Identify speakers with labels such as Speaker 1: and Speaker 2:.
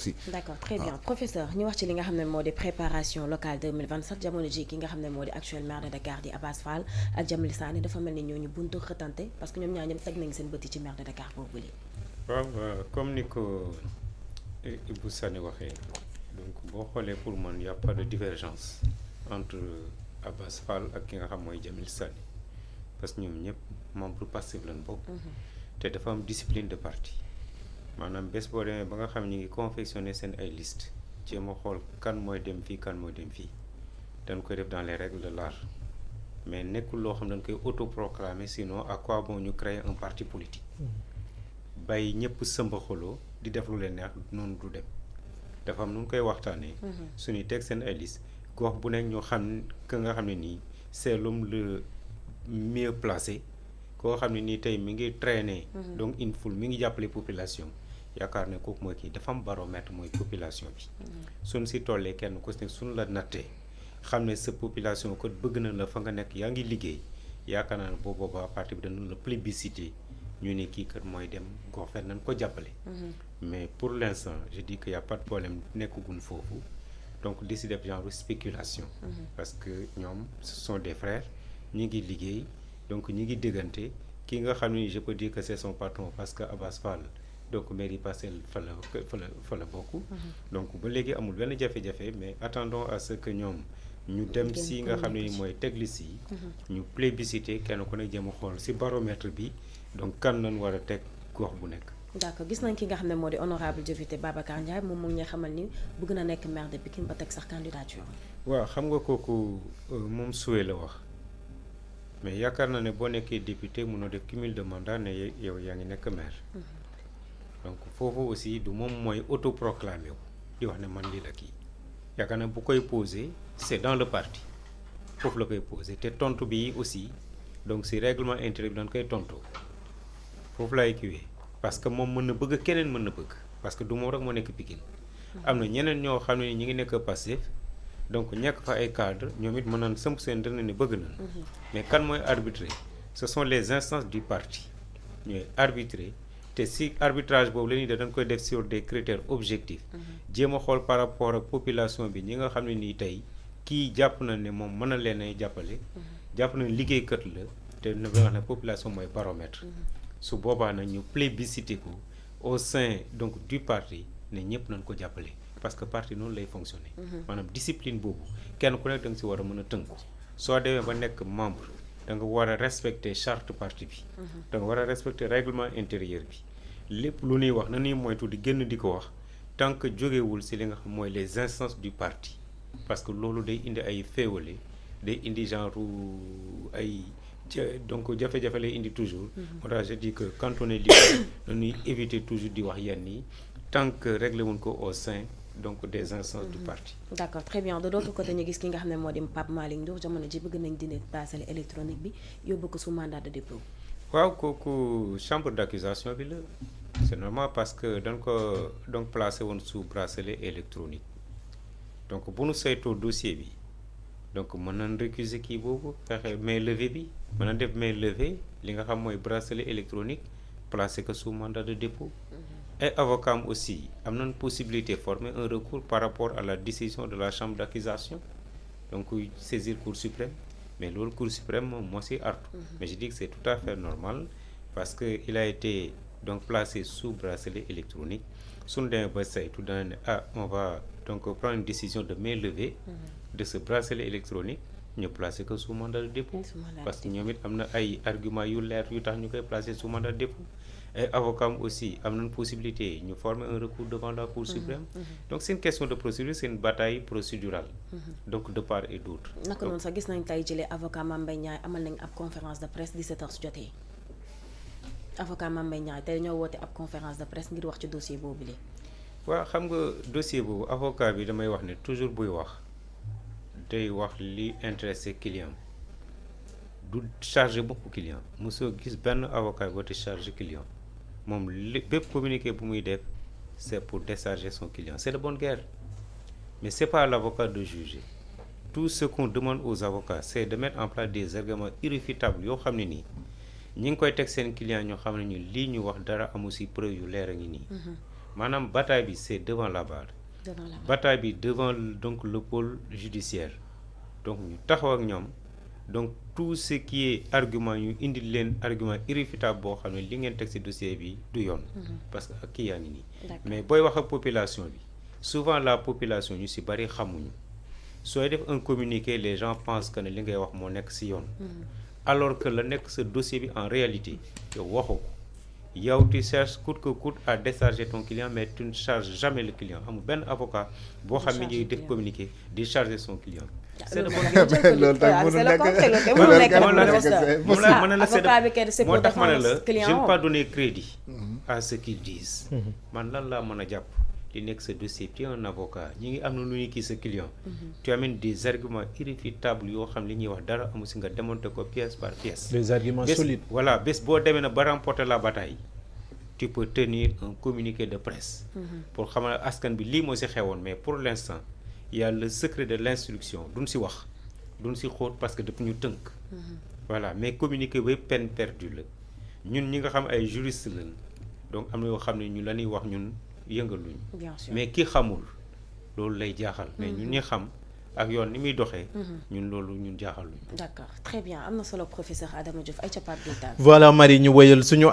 Speaker 1: si.
Speaker 2: D'accord, très bien professeur ñu wax ci li nga xam ne moo di préparation locale 2027 jamono ji ki nga xam ne moo di actuel maire de Dakar di Abass Fall ak Jamil Sané dafa mel ni ñooñu buntu xëtante parce que ñoom ñaar ñëpp teg nañ seen bëti ci maire de Dakar boobu li
Speaker 3: waaw comme ni ko Ibou Sané waxee donc boo xoolee pour man y a pas de divergence entre Abass Fall ak ki nga xam mooy Jamil Sané parce que ñoom ñëpp membre Pastef lañ bokk te dafa am discipline de parti maanaam bés boo demee ba nga xam ñu ngi confectionner seen ay liste jéem a xool kan mooy dem fii kan mooy dem fii dañ koy def dans les règles de l'art mais nekkul loo xam dañ koy autoproclamer sinon à quoi bon ñu créer un parti politique bàyyi ñëpp sëmbaxaloo di def lu leen neex noonu du dem dafa am nu ñu koy waxtaanee suñuy teg seen ay liste gox bu nekk ñu xam que nga xam ne nii c'est l'homme le mieux placé koo xam ne nii tey mi ngi traîner donc une foule mi ngi jàppale population yaakaar ne kooku mooy kii dafa am baromètre mooy population bi suñ si tollee kenn ku si nekk suñ la nattee xam ne sa population ko bëgg na la fa nga nekk yaa ngi liggéey yaakaar naa ne boo boobaa parti bi dana la plébiscité ñu ne kii kat mooy dem gox fen nañ ko jàppale mais pour l'instant je dis que y a pas de problème nekkagun foofu donc di si def genre spéculation parce que ñoom ce sont des frères ñi ngi liggéey donc ñi ngi déggante ki nga xam ne je peux dire que c'est son patron parce que Abass Fall donc mairie Parcelles fa la bokk donc ba léegi amul benn jafe-jafe mais attendons à ce que ñoom ñu dem si nga xam ne ni mooy teglis yi ñu plébiscité kenn ku ne jëm a xool si baromètre bi donc kan lañ war a teg gox bu nekk
Speaker 2: d'accord gis nañ ki nga xam ne moo di honorable député Babacar Ndiaye moom mu ngi xamal ni bëgg na nekk maire de Pikine ba teg sax candidature
Speaker 3: waaw xam nga kooku moom souhait la wax mais yaakaar naa ne boo nekkee député mënoo def cumul de mandat ne yow yaa ngi nekk maire donc foofu aussi du moom mooy autoproclamé wu di wax ne man lii la kii yaakaar naa bu koy posé c'est dans le parti foofu la koy posé te tontu bi aussi donc si règlement intérieur bi dañ koy tontoo foofu laay kiwee parce que moom mën na bëgg keneen mën na bëgg parce que du moom rek moo nekk Pikine am na ñeneen ñoo xam ne ñi ngi nekk Pastef donc ñekk fa ay cadre ñoom it mën naan sëmp seen dënn ne bëgg nañ mais kan mooy arbitrer ce sont les instances du parti ñooy arbitrer te si arbitrage boobu la ñuy def dañ koy def sur des critères objectifs jéem a xool par rapport ak population bi ñi nga xam ne nii tey kii jàpp na ne moom mën na leen ay jàppale jàpp na liggéeykat la te na wax ne population mooy baromètre su boobaa nag ñu plébiscité ko au sein donc du parti ne ñëpp nañ ko jàppale parce que parti noonu lay fonctionner maanaam discipline boobu kenn ku nekk da nga si war a mën a tënku soo demee ba nekk membre da nga war a respecter charte parti bi da nga war a respecter règlement intérieur bi lépp lu ñuy wax na ñuy moytu di génn di ko wax tant que jógewul si li nga xam mooy les instances du parti parce que loolu day indi ay féewale day indi genre ay donc jafe-jafe lay indi toujours moo tax je dis que quand on est libre dañuy éviter toujours di wax yenn yi tant que réglé wuñ ko au sein donc des instances du parti.
Speaker 2: d'accord très bien de l'autre côté ñu gis ki nga xam ne moo di Pape Malick Ndour jamono ji bëgg nañ dindi bracelet électronique bi yóbbu ko sous mandat de dépôt.
Speaker 3: waaw kooku chambre d'accusation bi la c'est normal parce que dañ ko donc placé woon sous bracelet électronique donc bu nu saytoo dossier bi donc mën nañ récuser kii boobu fexe main levée bi mën na def main levée li nga xam mooy bracelet électronique placé ko sous mandat de dépôt. ay avocats am aussi am nañ possibilité former un recours par rapport à la décision de la chambre d'accusation donc saisir Cour suprême mais loolu Cour suprême moom moo si artu mais je dis que c'est tout à fait normal parce que il a été donc placé sous bracelet électronique suñu demee ba saytu dana ne on va donc prendre une décision de main levée de ce bracelet électronique ñu placé ko sous mandat de dépôt parce que ñoom it am na ay arguments yu leer yu tax ñu koy placé sous mandat de dépôt ay avocats aussi am nañ possibilité ñu former un recours devant la Cour suprême donc c'est une question de procédure c'est une bataille procédurale donc de part et d'autre
Speaker 2: naka noonu sax gis nañ tey jëlee avocat Mame Mbaye Niang amal nañ ab conférence de presse 17h su jotee avocat Mame Mbaye Niang tey dañoo woote ab conférence de presse ngir wax ci dossier boobu li
Speaker 3: waaw xam nga dossier boobu avocat bi damay wax ne toujours buy wax day wax li intéressé client du charger beaucoup client mosoo gis benn avocat boo te charger client moom li bépp communiqué bu muy def c'est pour décharger son client c'est de bonne guerre mais c'est pas à l'avocat de juger tout ce qu'on demande aux avocats c'est de mettre en place des arguments irréfutables yoo xam ne nii ñi ngi koy teg seen client ñoo xam ne ñu lii ñu wax dara amu si preuve yu leer a ngi nii maanaam bataille bi c'est devant la barre. Bataille bi devant donc le pôle judiciaire donc ñu taxaw ak ñoom donc tout ce qui est argument ñu indi leen argument irréfutable boo xam ne li ngeen teg ci dossier bi du yoon. parce que ak kii yaa ngi nii. mais booy wax ak population bi souvent la population ñu ci bari xamuñu sooy def un communiqué les gens pensent que ne li ngay wax moo nekk ci yoon. alors que la nekk ce dossier bi en réalité yow waxu ko yow tu cherches coûte que coûte à décharger ton client mais tu ne charges jamais le client amul benn avocat boo xam ne ñuy def communiqué di charger son client. c'est le moo tax ma ne la je ne pas donner crédit à ce qu'ils disent. man lan laa mën a jàpp li nekk ce dossier tu es un avocat ñi ngi am na lu ñuy kii sa client. tu amènes des arguments irréfutables yoo xam li ñuy wax dara amu si nga démonter ko pièce par pièce.
Speaker 1: des arguments solides.
Speaker 3: voilà bés boo demee na ba remporter la bataille tu peux tenir un communiqué de presse. pour xamal askan bi lii moo si xewoon mais pour l'instant il y a le secret de l'instruction duñ si wax duñ si xóot parce que dafa ñu tënk. voilà mais communiqué ba peine perdue la ñun ñi nga xam ay juristes lañ donc am na yoo xam ne ñu la ñuy wax ñun yëngaluñ.
Speaker 2: bien sûr
Speaker 3: mais ki xamul loolu lay jaaxal. mais ñun ñi xam ak yoon ni muy doxee. ñun loolu ñun jaaxaluñ.
Speaker 2: d'accord très bien am na solo professeur Adama Diouf ay ca Pape Gueye.
Speaker 1: voilà Marie ñu wëyal suñu.